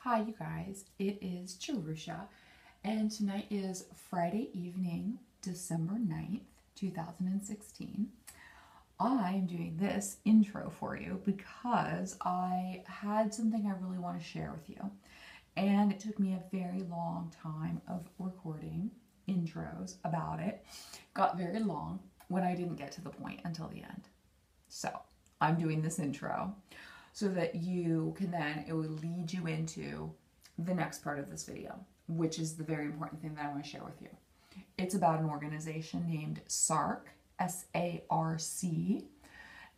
Hi you guys, it is Jerusha, and tonight is Friday evening, December 9th, 2016. I am doing this intro for you because I had something I really want to share with you, and it took me a very long time of recording intros about it. Got very long when I didn't get to the point until the end. So I'm doing this intro so that you can then, it will lead you into the next part of this video, which is the very important thing that I want to share with you. It's about an organization named SARC, S-A-R-C,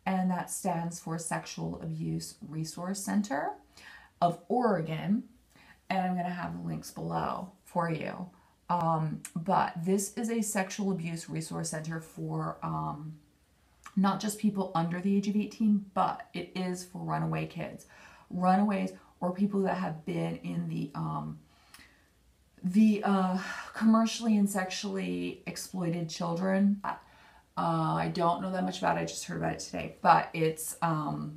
and that stands for Sexual Abuse Resource Center of Oregon, and I'm going to have the links below for you. But this is a sexual abuse resource center for not just people under the age of 18, but it is for runaway kids. Runaways or people that have been in the commercially and sexually exploited children. I don't know that much about it. I just heard about it today. But it's the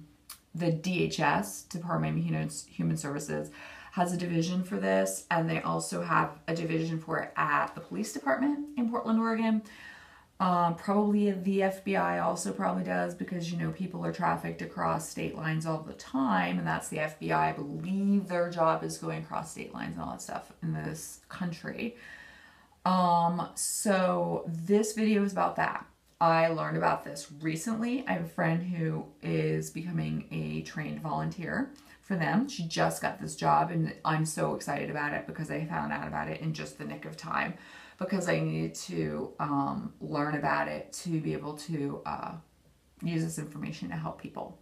DHS, Department of Human Services, has a division for this. And they also have a division for it at the police department in Portland, Oregon. Probably the FBI also probably does, because, you know, people are trafficked across state lines all the time, and that's the FBI. I believe their job is going across state lines and all that stuff in this country. So this video is about that. I learned about this recently. I have a friend who is becoming a trained volunteer for them. She just got this job, and I'm so excited about it because I found out about it in just the nick of time, because I needed to learn about it to be able to use this information to help people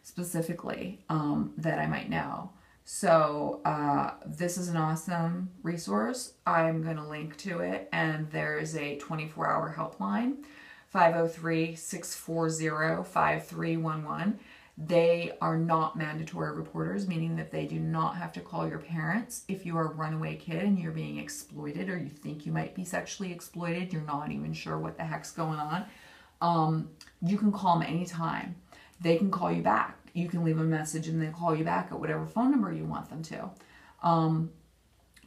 specifically that I might know. So this is an awesome resource. I'm going to link to it, and there's a 24-hour helpline, 503-640-5311. They are not mandatory reporters, meaning that they do not have to call your parents if you are a runaway kid and you're being exploited, or you think you might be sexually exploited, you're not even sure what the heck's going on. You can call them anytime. They can call you back. You can leave a message and they call you back at whatever phone number you want them to.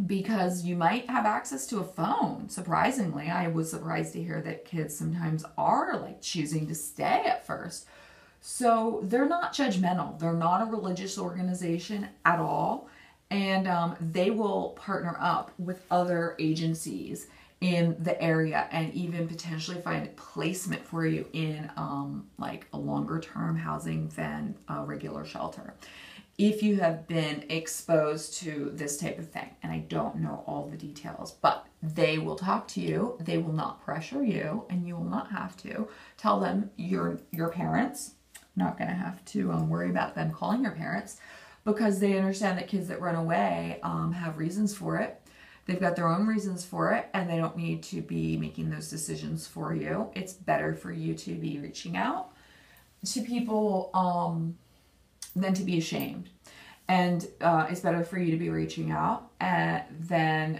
Because you might have access to a phone. Surprisingly, I was surprised to hear that kids sometimes are like choosing to stay at first. So they're not judgmental. They're not a religious organization at all. And they will partner up with other agencies in the area and even potentially find placement for you in like a longer term housing than a regular shelter, if you have been exposed to this type of thing. And I don't know all the details, but they will talk to you. They will not pressure you, and you will not have to tell them your parents. Not going to have to worry about them calling your parents, because they understand that kids that run away have reasons for it. They've got their own reasons for it, and they don't need to be making those decisions for you. It's better for you to be reaching out to people than to be ashamed. And it's better for you to be reaching out than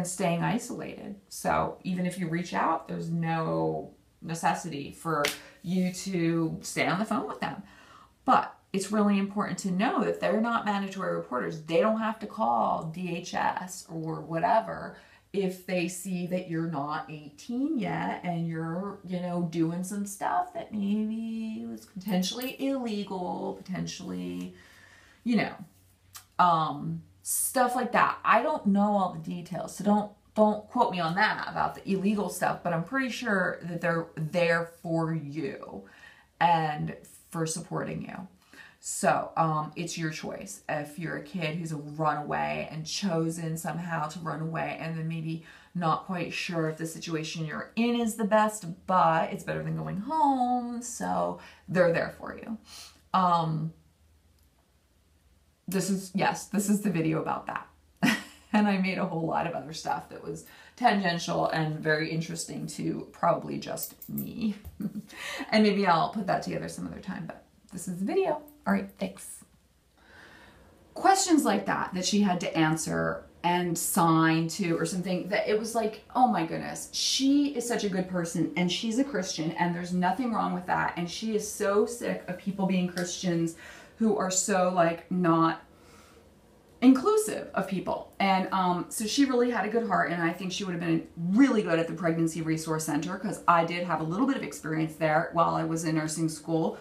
staying isolated. So even if you reach out, there's no necessity for you to stay on the phone with them. But it's really important to know that they're not mandatory reporters. They don't have to call DHS or whatever if they see that you're not 18 yet and you're, you know, doing some stuff that maybe was potentially illegal, potentially, you know, stuff like that. I don't know all the details, so don't quote me on that about the illegal stuff, but I'm pretty sure that they're there for you and for supporting you. So it's your choice. If you're a kid who's a runaway and chosen somehow to run away, and then maybe not quite sure if the situation you're in is the best, but it's better than going home, so they're there for you. This is the video about that. And I made a whole lot of other stuff that was tangential and very interesting to probably just me. And maybe I'll put that together some other time, but this is the video. All right, thanks. Questions like that she had to answer and sign to or something, that it was like, oh my goodness, she is such a good person and she's a Christian and there's nothing wrong with that. And she is so sick of people being Christians who are so like not inclusive of people. And so she really had a good heart, and I think she would have been really good at the Pregnancy Resource Center, because I did have a little bit of experience there while I was in nursing school,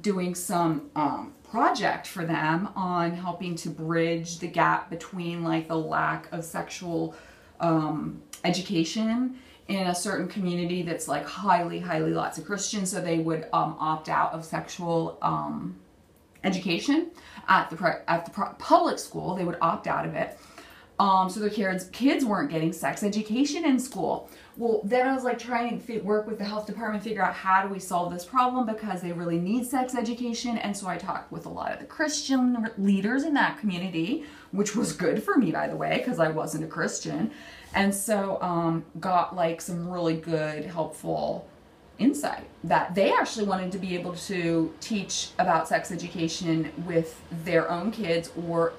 doing some project for them on helping to bridge the gap between like the lack of sexual education in a certain community that's like highly lots of Christians, so they would opt out of sexual education at the public school. They would opt out of it, so their kids weren't getting sex education in school. Well, then I was like trying to work with the health department, figure out how do we solve this problem, because they really need sex education. And so I talked with a lot of the Christian leaders in that community, which was good for me, by the way, because I wasn't a Christian. And so got like some really good, helpful insight that they actually wanted to be able to teach about sex education with their own kids or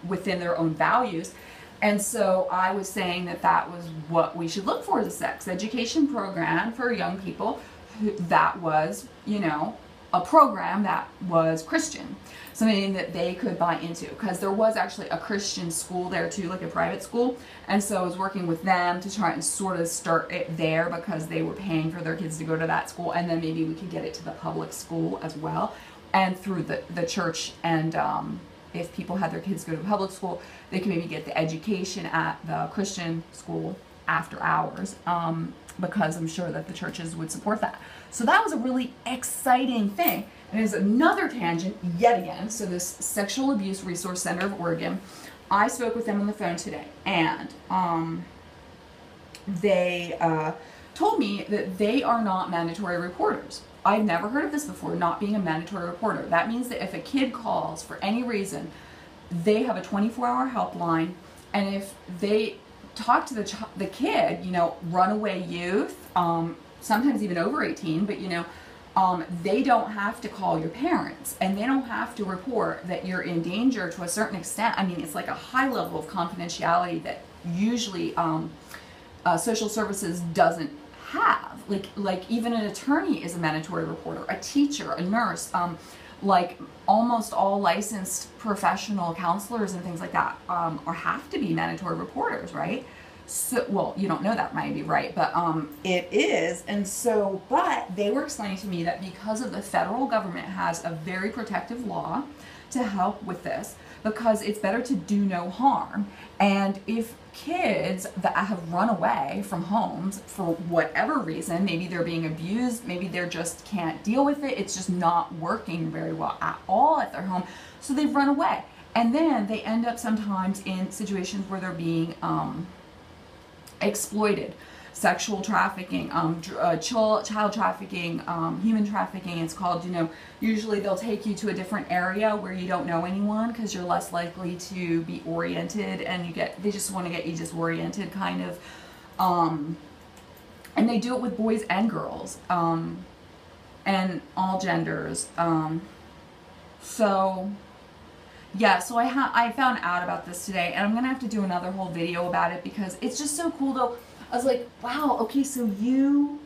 within their own values. And so I was saying that that was what we should look for, as a sex education program for young people that was, you know, a program that was Christian, something that they could buy into, because there was actually a Christian school there too, like a private school. And so I was working with them to try and sort of start it there, because they were paying for their kids to go to that school, and then maybe we could get it to the public school as well, and through the church. And if people had their kids go to public school, they could maybe get the education at the Christian school after hours, because I'm sure that the churches would support that. So that was a really exciting thing. And it's another tangent yet again. So this Sexual Abuse Resource Center of Oregon, I spoke with them on the phone today, and they told me that they are not mandatory reporters. I've never heard of this before, not being a mandatory reporter. That means that if a kid calls for any reason, they have a 24-hour helpline, and if they talk to the kid, you know, runaway youth, sometimes even over 18, but you know, they don't have to call your parents, and they don't have to report that you're in danger to a certain extent. I mean, it's like a high level of confidentiality that usually social services doesn't have. Like even an attorney is a mandatory reporter, a teacher, a nurse, like almost all licensed professional counselors and things like that or have to be mandatory reporters, right? So, well, you don't know that might be right, but it is. And so, but they were explaining to me that because of the federal government has a very protective law to help with this, because it's better to do no harm. And if kids that have run away from homes for whatever reason, maybe they're being abused, maybe they just can't deal with it, it's just not working very well at all at their home, so they've run away. And then they end up sometimes in situations where they're being exploited. Sexual trafficking, child trafficking, human trafficking, it's called. You know, usually they'll take you to a different area where you don't know anyone, because you're less likely to be oriented, and they just want to get you disoriented, kind of. And they do it with boys and girls, and all genders. So yeah, so I found out about this today, and I'm gonna have to do another whole video about it, because it's just so cool though. I was like, wow, okay, so you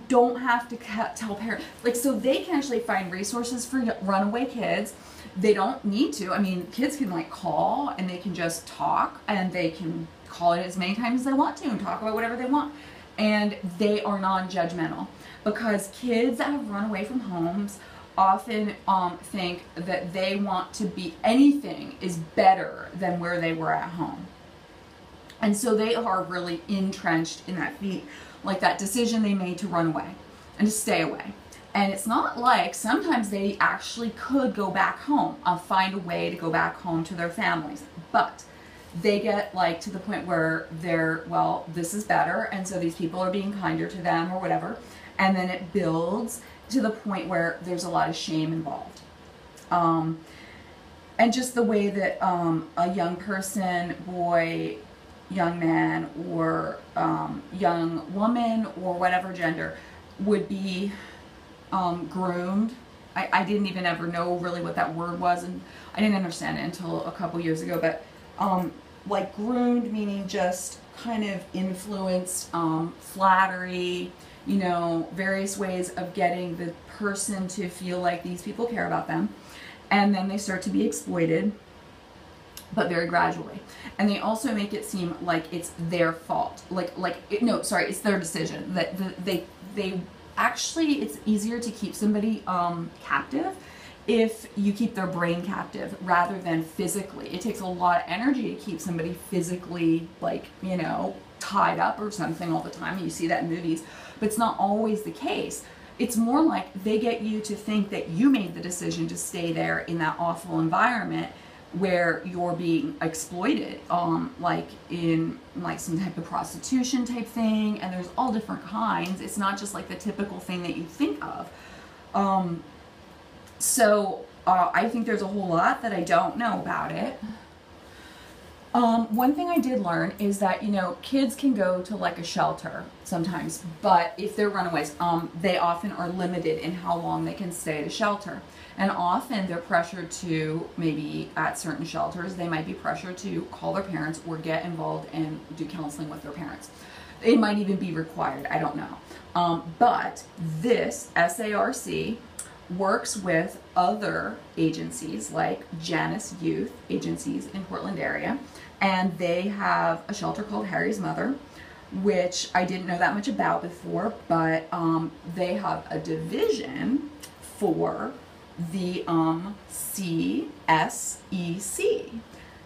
don't have to tell parents, like, so they can actually find resources for runaway kids. They don't need to. I mean, kids can like call, and they can just talk, and they can call it as many times as they want to and talk about whatever they want, and they are non-judgmental, because kids that have run away from homes often think that they want to be, anything is better than where they were at home. And so they are really entrenched in that like that decision they made to run away and to stay away. And it's not like, sometimes they actually could go back home, find a way to go back home to their families. But they get like to the point where they're, well, this is better, and so these people are being kinder to them or whatever. And then it builds to the point where there's a lot of shame involved. And just the way that a young person, boy, young man, or young woman, or whatever gender, would be groomed. I didn't even ever know really what that word was, and I didn't understand it until a couple years ago, but like groomed meaning just kind of influenced, flattery, you know, various ways of getting the person to feel like these people care about them, and then they start to be exploited. but very gradually. And they also make it seem like it's their fault. No, sorry, it's their decision. That they actually, it's easier to keep somebody captive if you keep their brain captive rather than physically. It takes a lot of energy to keep somebody physically, like, you know, tied up or something all the time. You see that in movies, but it's not always the case. It's more like they get you to think that you made the decision to stay there in that awful environment where you're being exploited, like in like some type of prostitution type thing, and there's all different kinds. It's not just like the typical thing that you think of. I think there's a whole lot that I don't know about it. One thing I did learn is that, you know, kids can go to like a shelter sometimes, but if they're runaways, they often are limited in how long they can stay at a shelter. And often they're pressured to, maybe at certain shelters, they might be pressured to call their parents or get involved and do counseling with their parents. It might even be required, I don't know. But this SARC works with other agencies like Janus Youth agencies in Portland area, and they have a shelter called Harry's Mother, which I didn't know that much about before, but they have a division for the CSEC,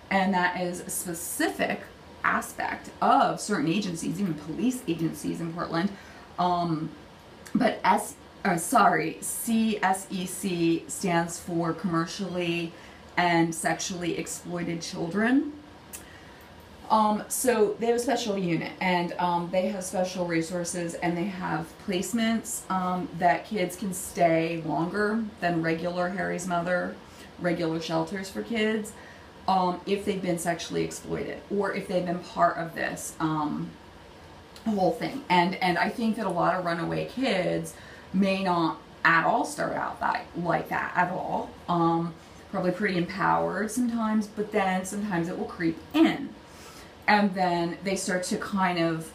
and that is a specific aspect of certain agencies, even police agencies in Portland. But CSEC stands for Commercially and Sexually Exploited Children. So they have a special unit, and they have special resources, and they have placements that kids can stay longer than regular Harry's Mother, regular shelters for kids, if they've been sexually exploited or if they've been part of this whole thing. And I think that a lot of runaway kids may not at all start out like that at all. Probably pretty empowered sometimes, but then sometimes it will creep in. And then they start to kind of,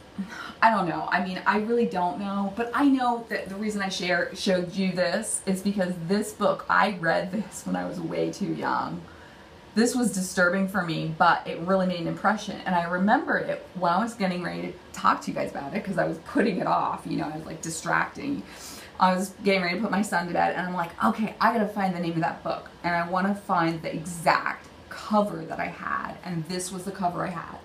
I don't know. I mean, I really don't know, but I know that the reason I showed you this is because this book, I read this when I was way too young. This was disturbing for me, but it really made an impression. And I remember it when I was getting ready to talk to you guys about it, because I was putting it off, you know, I was like distracting. I was getting ready to put my son to bed, and I'm like, okay, I gotta find the name of that book. And I wanna find the exact cover that I had. And this was the cover I had.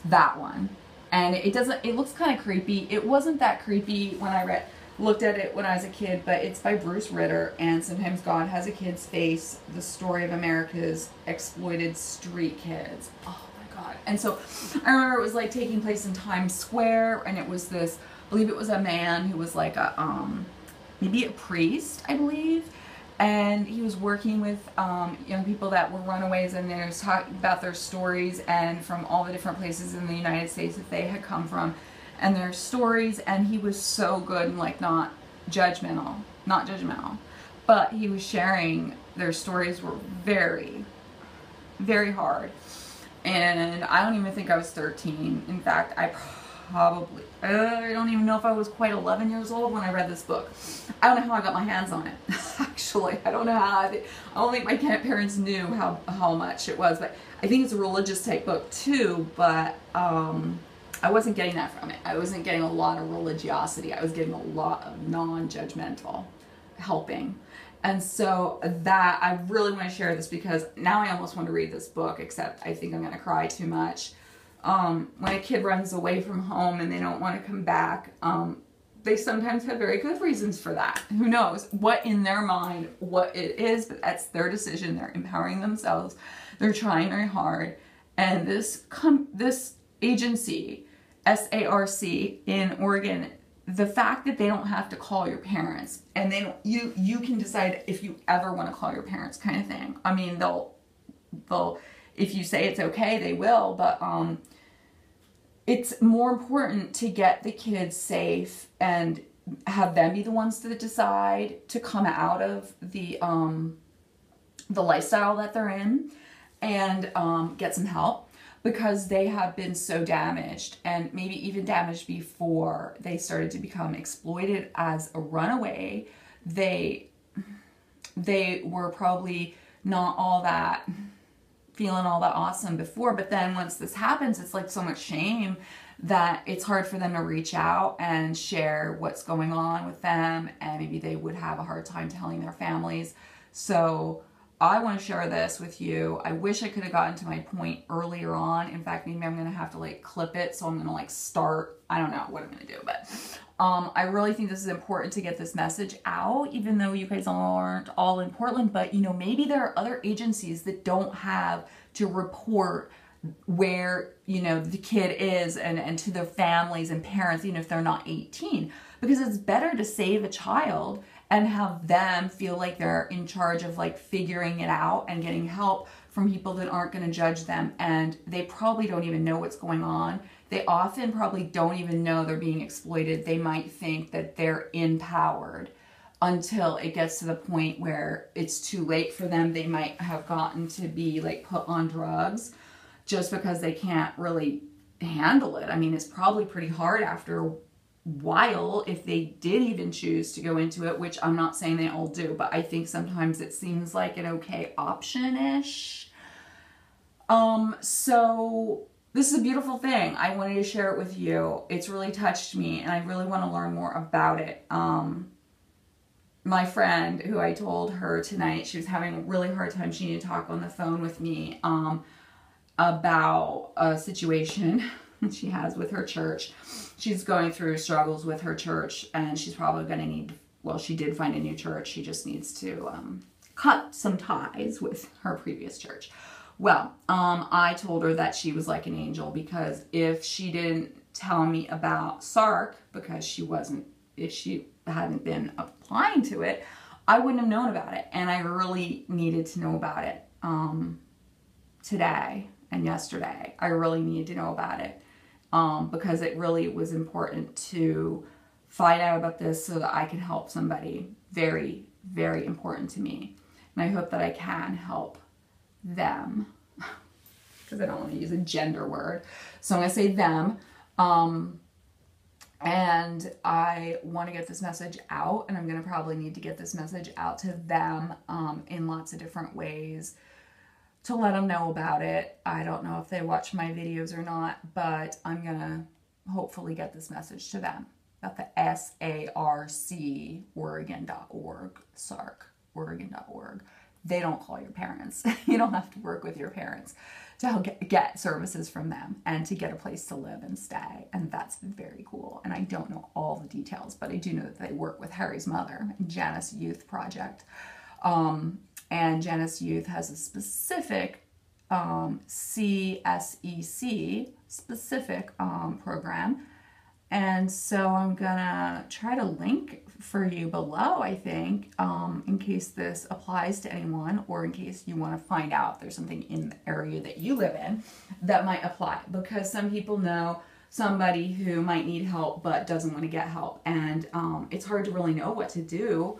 That one. And it looks kind of creepy. It wasn't that creepy when I looked at it when I was a kid, but it's by Bruce Ritter, and Sometimes God Has a Kid's Face, the story of America's exploited street kids. Oh my God. And so I remember it was like taking place in Times Square, and it was this, I believe it was a man who was like a, maybe a priest, I believe. And he was working with young people that were runaways, and they was talking about their stories and from all the different places in the United States that they had come from, and their stories. And he was so good and like not judgmental, but he was sharing their stories were very, very hard. And I don't even think I was 13. In fact, I don't even know if I was quite 11 years old when I read this book. I don't know how I got my hands on it. Actually, I don't know how. I don't think my parents knew how much it was, but I think it's a religious type book too, but I wasn't getting that from it. I wasn't getting a lot of religiosity. I was getting a lot of non-judgmental helping. And so that, I really want to share this because now I almost want to read this book, except I think I'm going to cry too much. When a kid runs away from home and they don't want to come back, they sometimes have very good reasons for that. Who knows what in their mind, what it is, but that's their decision. They're empowering themselves. They're trying very hard. And this agency, SARC in Oregon, the fact that they don't have to call your parents, and you can decide if you ever want to call your parents, kind of thing. I mean, they'll if you say it's okay, they will, but it's more important to get the kids safe and have them be the ones to decide to come out of the lifestyle that they're in, and get some help, because they have been so damaged, and maybe even damaged before they started to become exploited as a runaway. They were probably not all that feeling all that awesome before, but then once this happens, it's like so much shame that it's hard for them to reach out and share what's going on with them, and maybe they would have a hard time telling their families. So I want to share this with you. I wish I could have gotten to my point earlier on. In fact, maybe I'm going to have to like clip it. So I'm going to like start, I don't know what I'm going to do, but I really think this is important to get this message out, even though you guys aren't all in Portland, but you know, maybe there are other agencies that don't have to report where, you know, the kid is and to their families and parents, even if they're not 18, because it's better to save a child and have them feel like they're in charge of like figuring it out and getting help from people that aren't going to judge them. And they probably don't even know what's going on. They often probably don't even know they're being exploited. They might think that they're empowered until it gets to the point where it's too late for them. They might have gotten to be like put on drugs just because they can't really handle it. I mean, it's probably pretty hard after a while if they did even choose to go into it, which I'm not saying they all do, but I think sometimes it seems like an okay option-ish. So this is a beautiful thing. I wanted to share it with you. It's really touched me, and I really want to learn more about it. My friend, who I told her tonight, she was having a really hard time. She needed to talk on the phone with me about a situation she has with her church. She's going through struggles with her church, and she's probably going to need, well, she did find a new church. She just needs to cut some ties with her previous church. Well, I told her that she was like an angel, because if she didn't tell me about SARC, because she wasn't, if she hadn't been applying to it, I wouldn't have known about it. And I really needed to know about it today and yesterday. I really needed to know about it because it really was important to find out about this so that I could help somebody. Very, very important to me. And I hope that I can help them, because I don't want to use a gender word. So I'm going to say them. And I want to get this message out, and I'm going to probably need to get this message out to them in lots of different ways to let them know about it. I don't know if they watch my videos or not, but I'm going to hopefully get this message to them about the SARC, Oregon.org, SARC, Oregon.org. They don't call your parents. You don't have to work with your parents to get services from them and to get a place to live and stay. And that's very cool. And I don't know all the details, but I do know that they work with Harry's mother and Janice Youth Project. And Janice Youth has a specific CSEC specific program. And so I'm gonna try to link for you below, I think, in case this applies to anyone, or in case you want to find out if there's something in the area that you live in that might apply, because some people know somebody who might need help but doesn't want to get help, and it's hard to really know what to do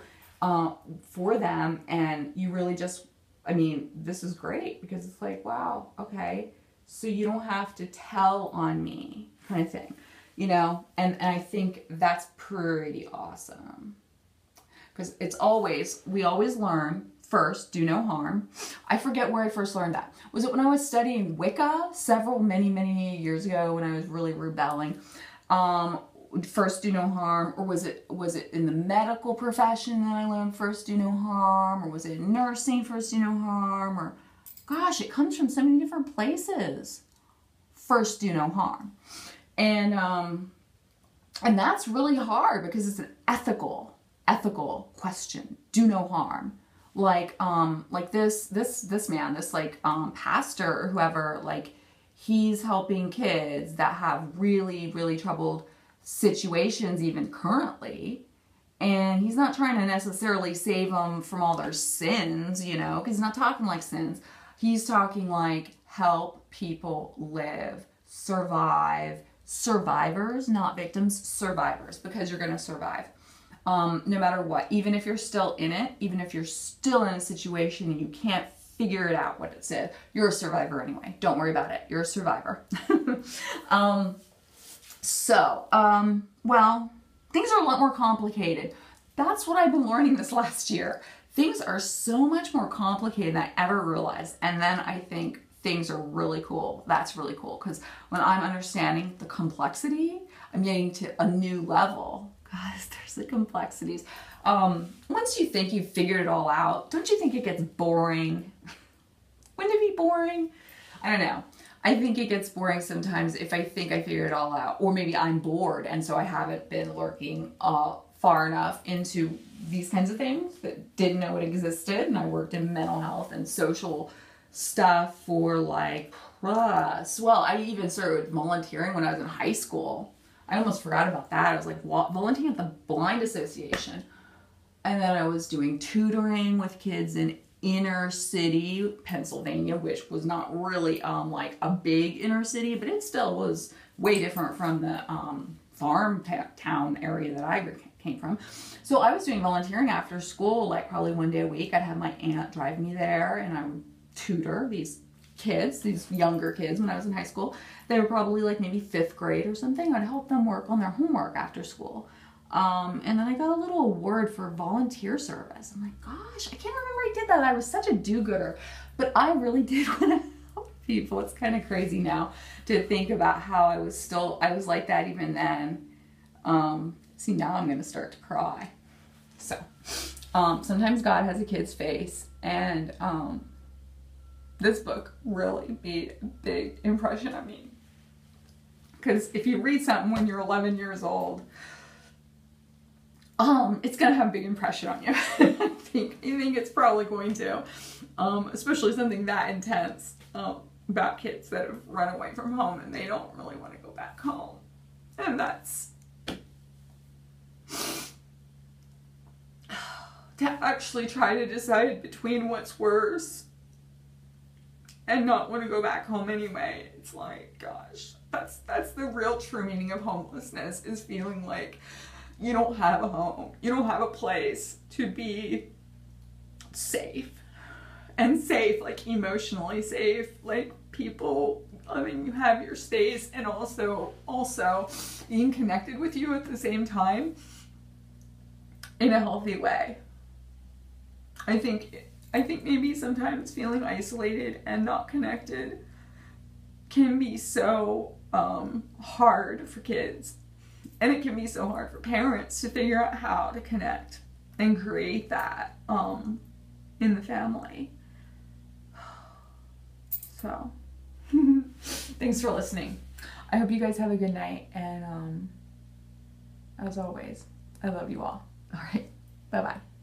for them. And you really just, I mean, this is great, because it's like, wow, okay, so you don't have to tell on me kind of thing. You know, and I think that's pretty awesome, because it's always, we always learn first, do no harm. I forget where I first learned that. Was it when I was studying Wicca many years ago, when I was really rebelling? First, do no harm, or was it in the medical profession that I learned first, do no harm, or was it in nursing, first, do no harm, or gosh, it comes from so many different places. First, do no harm. And that's really hard, because it's an ethical question. Do no harm. Like this man, this like pastor or whoever, like, he's helping kids that have really, really troubled situations even currently. And he's not trying to necessarily save them from all their sins, you know, because he's not talking like sins. He's talking like help people live, survive. Survivors, not victims, survivors, because you're going to survive no matter what. Even if you're still in it, even if you're still in a situation and you can't figure it out what it said, you're a survivor anyway. Don't worry about it. You're a survivor. Well, things are a lot more complicated. That's what I've been learning this last year. Things are so much more complicated than I ever realized. And then I think things are really cool. That's really cool because when I'm understanding the complexity, I'm getting to a new level. Guys, there's the complexities. Once you think you've figured it all out, don't you think it gets boring? Wouldn't it be boring? I don't know. I think it gets boring sometimes if I think I figured it all out, or maybe I'm bored and so I haven't been lurking far enough into these kinds of things that didn't know it existed. And I worked in mental health and social stuff for like, well, I even started volunteering when I was in high school. I almost forgot about that. I was like volunteering at the Blind Association. And then I was doing tutoring with kids in inner city Pennsylvania, which was not really like a big inner city, but it still was way different from the farm town area that I came from. So I was doing volunteering after school, like probably one day a week. I'd have my aunt drive me there and I would tutor these kids, these younger kids when I was in high school. They were probably like maybe 5th grade or something. I'd help them work on their homework after school. And then I got a little award for volunteer service. I'm like, gosh, I can't remember I did that. I was such a do-gooder, but I really did want to help people. It's kind of crazy now to think about how I was like that even then. See, now I'm going to start to cry. So, sometimes God has a kid's face, and, this book really made a big impression on me. Because if you read something when you're 11 years old, it's going to have a big impression on you. I think it's probably going to, especially something that intense, about kids that have run away from home and they don't really want to go back home. And that's, to actually try to decide between what's worse and not want to go back home anyway. It's like, gosh, that's the real true meaning of homelessness, is feeling like you don't have a home. You don't have a place to be safe. And safe, like emotionally safe, like people letting you have your space and also being connected with you at the same time in a healthy way. I think maybe sometimes feeling isolated and not connected can be so hard for kids. And it can be so hard for parents to figure out how to connect and create that in the family. So, thanks for listening. I hope you guys have a good night. And as always, I love you all. All right. Bye-bye.